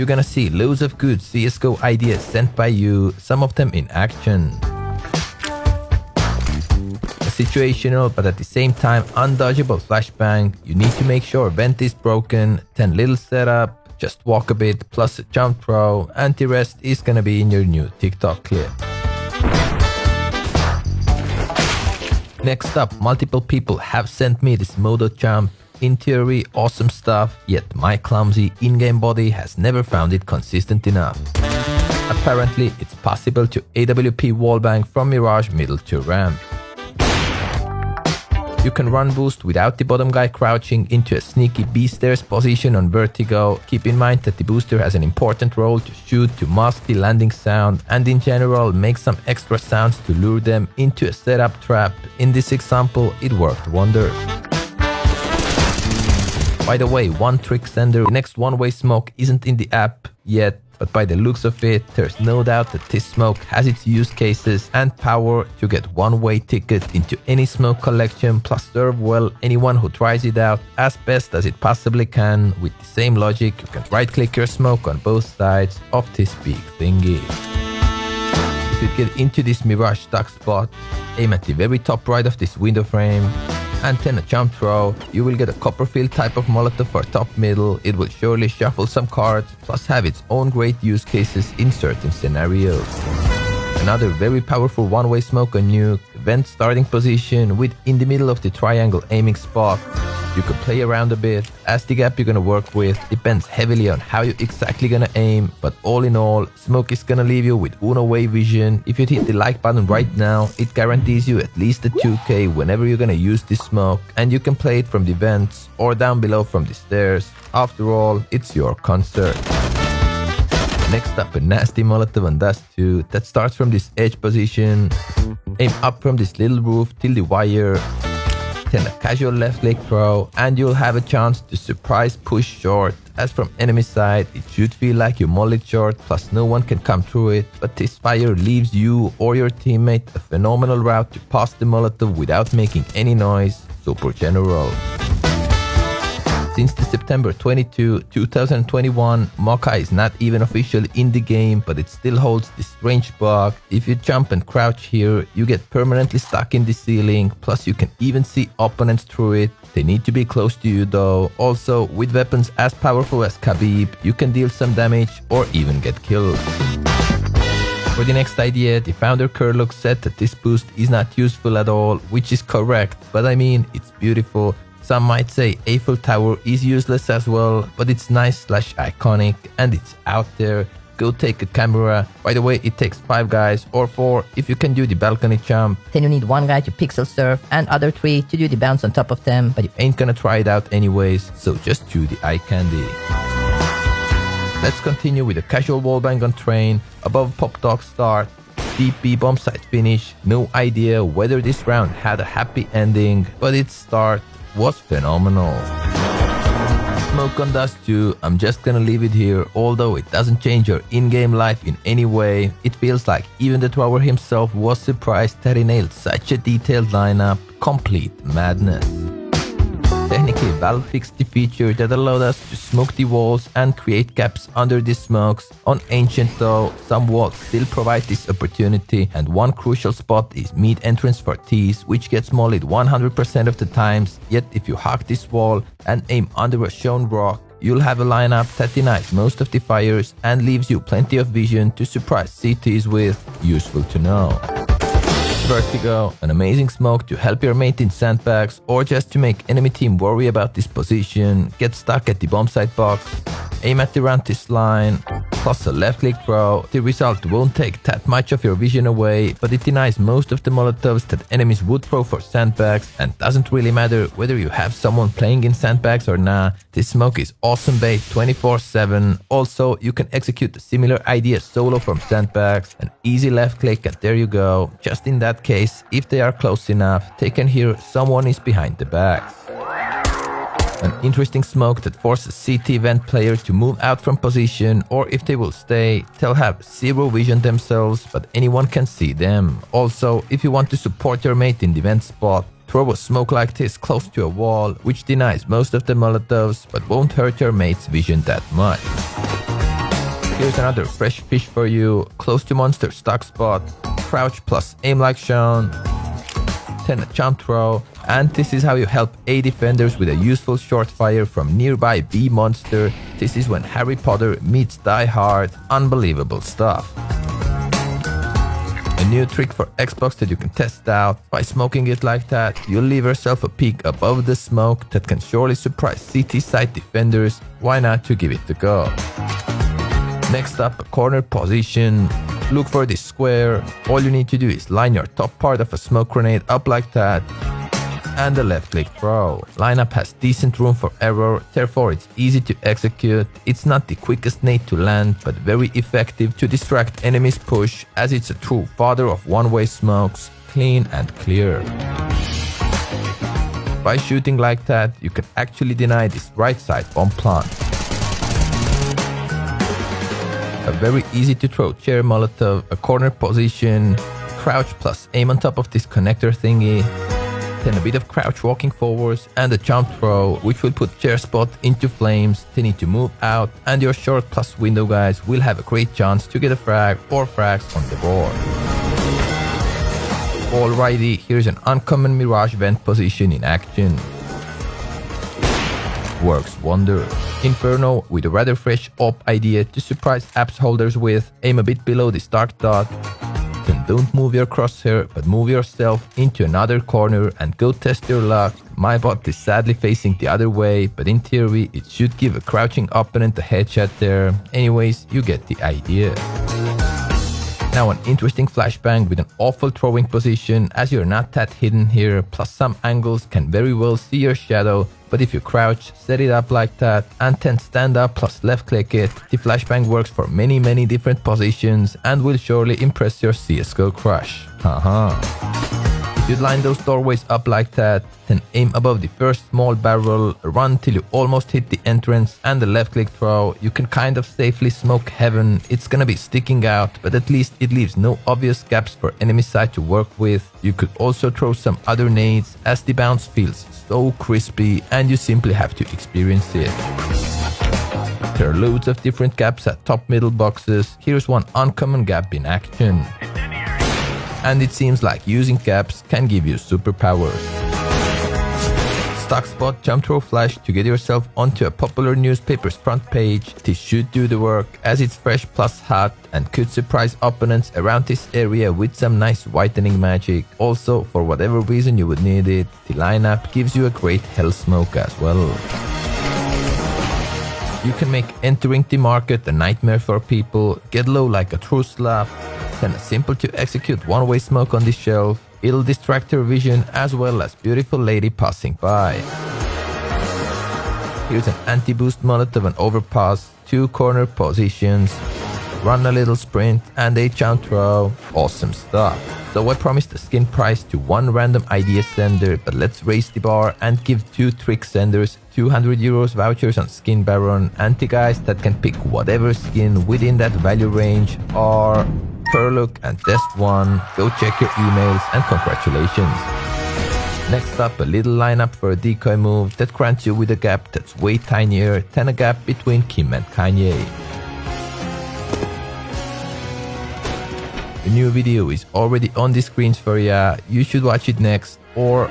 You're gonna see loads of good CSGO ideas sent by you, some of them in action. A situational but at the same time undodgeable flashbang. You need to make sure vent is broken, 10 little setup, just walk a bit, plus a jump throw, and the rest is gonna be in your new TikTok clip. Next up, multiple people have sent me this Modo jump. In theory, awesome stuff, yet my clumsy in-game body has never found it consistent enough. Apparently, it's possible to AWP wallbang from Mirage middle to ramp. You can run boost without the bottom guy crouching into a sneaky B-stairs position on vertigo. Keep in mind that the booster has an important role to shoot to mask the landing sound and in general make some extra sounds to lure them into a setup trap. In this example, it worked wonders. By the way, one trick sender, the next one-way smoke isn't in the app yet, but by the looks of it, there's no doubt that this smoke has its use cases and power to get one-way ticket into any smoke collection, plus serve well anyone who tries it out as best as it possibly can. With the same logic, you can right-click your smoke on both sides of this big thingy. If you get into this Mirage stuck spot, aim at the very top right of this window frame, and then a jump throw. You will get a Copperfield type of Molotov for top middle. It will surely shuffle some cards, plus have its own great use cases in certain scenarios. Another very powerful one-way smoke on nuke, vent starting position with in the middle of the triangle aiming spot. You can play around a bit, as the gap you're gonna work with depends heavily on how you exactly gonna aim, but all in all, smoke is gonna leave you with Uno-way vision. If you hit the like button right now, it guarantees you at least a 2k whenever you're gonna use this smoke, and you can play it from the vents or down below from the stairs. After all, it's your concert. Next up, a nasty Molotov on Dust 2 that starts from this edge position. Aim up from this little roof till the wire. Then a casual left leg throw, and you'll have a chance to surprise push short. As from enemy side, it should feel like you mollied short, plus no one can come through it, but this fire leaves you or your teammate a phenomenal route to pass the Molotov without making any noise. Super general. Since the September 22, 2021, Mocha is not even officially in the game, but it still holds this strange bug. If you jump and crouch here, you get permanently stuck in the ceiling, plus you can even see opponents through it. They need to be close to you though. Also, with weapons as powerful as Khabib, you can deal some damage or even get killed. For the next idea, the founder Curlook said that this boost is not useful at all, which is correct, but I mean, it's beautiful. Some might say Eiffel Tower is useless as well, but it's nice/iconic and it's out there. Go take a camera. By the way, it takes 5 guys or 4 if you can do the balcony jump. Then you need 1 guy to pixel surf and other 3 to do the bounce on top of them. But you ain't gonna try it out anyways, so just chew the eye candy. Let's continue with a casual wallbang on train, above pop dog start, deep B bomb site finish. No idea whether this round had a happy ending, but its start was phenomenal. Smoke on Dust 2, I'm just gonna leave it here. Although it doesn't change your in-game life in any way, it feels like even the thrower himself was surprised that he nailed such a detailed lineup. Complete madness. Technically, Valve fixed the feature that allowed us to smoke the walls and create gaps under the smokes. On Ancient though, some walls still provide this opportunity, and one crucial spot is mid entrance for T's, which gets mollied 100% of the times. Yet if you hug this wall and aim under a shown rock, you'll have a lineup that denies most of the fires and leaves you plenty of vision to surprise CTs with. Useful to know. Vertigo, an amazing smoke to help your mate in sandbags or just to make enemy team worry about this position. Get stuck at the bomb site box, aim at the Rantis line, plus a left click throw. The result won't take that much of your vision away, but it denies most of the molotovs that enemies would throw for sandbags, and doesn't really matter whether you have someone playing in sandbags or not. This smoke is awesome bait 24/7. Also, you can execute a similar idea solo from sandbags, an easy left click and there you go. Just in that case, if they are close enough, they can hear someone is behind the bags. An interesting smoke that forces CT event players to move out from position, or if they will stay, they'll have zero vision themselves, but anyone can see them. Also, if you want to support your mate in the vent spot, throw a smoke like this close to a wall, which denies most of the molotovs, but won't hurt your mate's vision that much. Here's another fresh fish for you. Close to monster stock spot. Crouch plus aim like shown. 10 jump throw. And this is how you help A defenders with a useful short fire from nearby B monster. This is when Harry Potter meets Die Hard. Unbelievable stuff. A new trick for Xbox that you can test out. By smoking it like that, you'll leave yourself a peak above the smoke that can surely surprise CT site defenders. Why not to give it a go? Next up, a corner position. Look for this square. All you need to do is line your top part of a smoke grenade up like that. And a left click throw. Lineup has decent room for error, therefore it's easy to execute. It's not the quickest nade to land, but very effective to distract enemies' push, as it's a true father of one-way smokes, clean and clear. By shooting like that, you can actually deny this right side bomb plant. A very easy to throw chair molotov, a corner position, crouch plus aim on top of this connector thingy. Then a bit of crouch walking forwards and a jump throw, which will put chair spot into flames. They need to move out, and your short plus window guys will have a great chance to get a frag or frags on the board. Alrighty, here's an uncommon Mirage vent position in action. Works wonder. Inferno with a rather fresh op idea to surprise apps holders with. Aim a bit below this dark dot. Then don't move your crosshair, but move yourself into another corner and go test your luck. My bot is sadly facing the other way, but in theory it should give a crouching opponent a headshot there. Anyways, you get the idea. Now an interesting flashbang with an awful throwing position, as you're not that hidden here, plus some angles can very well see your shadow, but if you crouch, set it up like that, and then stand up plus left click it, the flashbang works for many different positions and will surely impress your CSGO crush. Haha. If you line those doorways up like that, then aim above the first small barrel, run till you almost hit the entrance, and the left click throw, you can kind of safely smoke heaven. It's gonna be sticking out, but at least it leaves no obvious gaps for enemy side to work with. You could also throw some other nades, as the bounce feels so crispy and you simply have to experience it. There are loads of different gaps at top middle boxes. Here's one uncommon gap in action. And it seems like using gaps can give you superpowers. Stock spot jump throw flash to get yourself onto a popular newspaper's front page. This should do the work, as it's fresh plus hot and could surprise opponents around this area with some nice whitening magic. Also, for whatever reason you would need it, the lineup gives you a great hell smoke as well. You can make entering the market a nightmare for people, get low like a true Slav, then a simple to execute one-way smoke on the shelf. It'll distract your vision as well as beautiful lady passing by. Here's an anti-boost molotov and overpass, 2 corner positions, run a little sprint and a jump throw. Awesome stuff. So I promised a skin prize to one random idea sender, but let's raise the bar and give 2 trick senders 200 euros vouchers on Skin Baron, and the guys that can pick whatever skin within that value range are Perlook and Dest1. Go check your emails and congratulations. Next up, a little lineup for a decoy move that grants you with a gap that's way tinier than a gap between Kim and Kanye. The new video is already on the screens for ya, you should watch it next, or